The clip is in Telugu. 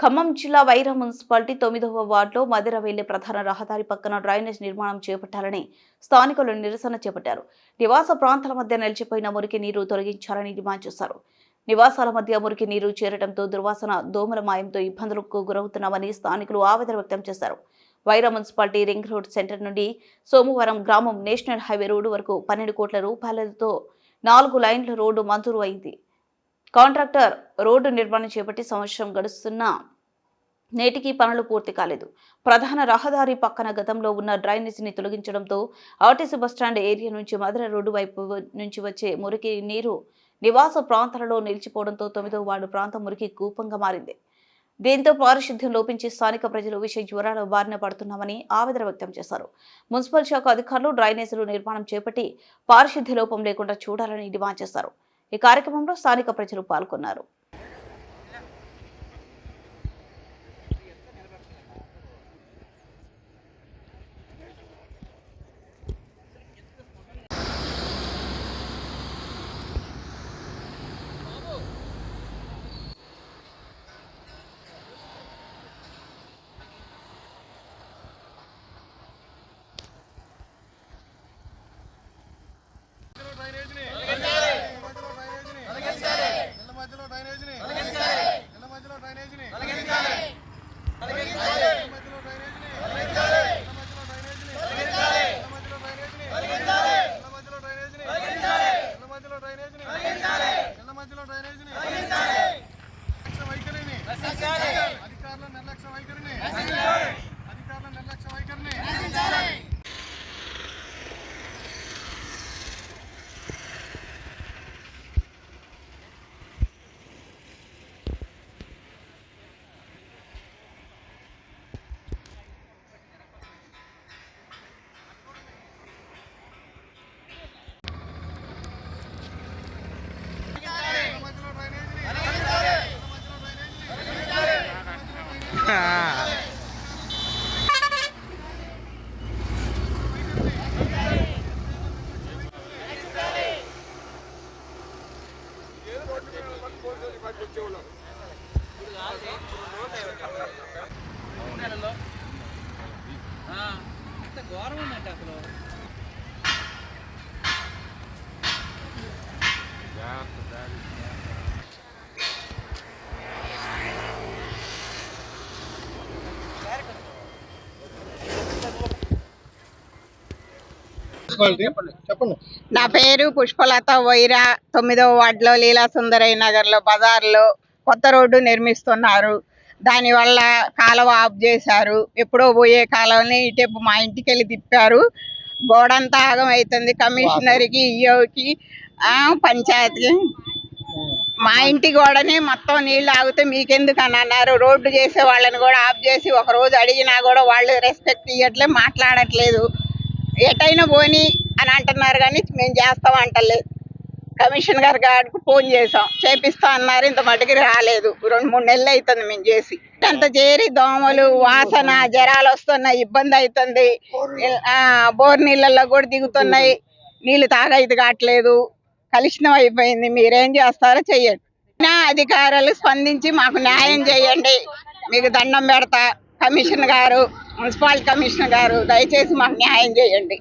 ఖమ్మం జిల్లా వైరా మున్సిపాలిటీ 9వ వార్డులో మదిర వెళ్లే ప్రధాన రహదారి పక్కన డ్రైనేజ్ నిర్మాణం చేపట్టాలని స్థానికులు నిరసన చేపట్టారు. నివాస ప్రాంతాల మధ్య నిలిచిపోయిన మురికి నీరు తొలగించాలని డిమాండ్ చేశారు. నివాసాల మధ్య మురికి నీరు చేరడంతో దుర్వాసన, దోమల మాయంతో ఇబ్బందులకు గురవుతున్నామని స్థానికులు ఆవేదన వ్యక్తం చేశారు. Wyra municipality ring road centre నుండి సోమవారం గ్రామం నేషనల్ హైవే రోడ్డు వరకు 12 కోట్ల రూపాయలతో 4 లైన్ల రోడ్డు మంజూరు అయింది. కాంట్రాక్టర్ రోడ్డు నిర్మాణం చేపట్టి సంవత్సరం గడుస్తున్నా నేటికి పనులు పూర్తి కాలేదు. ప్రధాన రహదారి పక్కన గతంలో ఉన్న డ్రైనేజీని తొలగించడంతో ఆర్టీసీ బస్టాండ్ ఏరియా నుంచి మధుర రోడ్డు వైపు నుంచి వచ్చే మురికి నీరు నివాస ప్రాంతాలలో నిలిచిపోవడంతో 9వ వార్డు ప్రాంతం మురికి కూపంగా మారింది. దీంతో పారిశుద్ధ్యం లోపించి స్థానిక ప్రజలు విష జ్వరాల బారిన పడుతున్నామని ఆవేదన వ్యక్తం చేశారు. మున్సిపల్ శాఖ అధికారులు డ్రైనేజీలు నిర్మాణం చేపట్టి పారిశుద్ధ్య లోపం లేకుండా చూడాలని డిమాండ్ చేశారు. ఈ కార్యక్రమంలో స్థానిక ప్రజలు పాల్గొన్నారు. నా పేరు పుష్పలత. వైరా 9వ వార్డులో లీలా సుందరయ్య నగర్లో బజార్లో కొత్త రోడ్డు నిర్మిస్తున్నారు. దానివల్ల కాలువ ఆఫ్ చేశారు. ఎప్పుడో పోయే కాలువని ఇటేపు మా ఇంటికి వెళ్ళి తిప్పారు. గోడంతా ఆగమవుతుంది. కమిషనర్కి, ఈఓకి, పంచాయతీకి మా ఇంటి గోడని మొత్తం నీళ్లు ఆగితే మీకెందుకు అని అన్నారు. రోడ్డు చేసే వాళ్ళని కూడా ఆఫ్ చేసి ఒక రోజు అడిగినా కూడా వాళ్ళు రెస్పెక్ట్ ఇవ్వట్లే, మాట్లాడట్లేదు. ఎటైనా పోని అని అంటున్నారు కానీ మేము చేస్తాం అంటలేదు. కమిషన్ గారికి ఫోన్ చేసాం, చేపిస్తా అన్నారు. ఇంత మటుకు రాలేదు. 2-3 నెలలు అవుతుంది మేము చేసి. అంత చేరి దోమలు, వాసన, జ్వరాలు వస్తున్నాయి, ఇబ్బంది అవుతుంది. బోర్ నీళ్ళల్లో కూడా దిగుతున్నాయి. నీళ్లు తాగైతే కావట్లేదు. కలుషితం అయిపోయింది. మీరేం చేస్తారో చెయ్యండి. అధికారులు స్పందించి మాకు న్యాయం చేయండి. మీకు దండం పెడతా. కమిషనర్ గారు, మున్సిపల్ కమిషనర్ గారు దయచేసి మాకు న్యాయం చేయండి.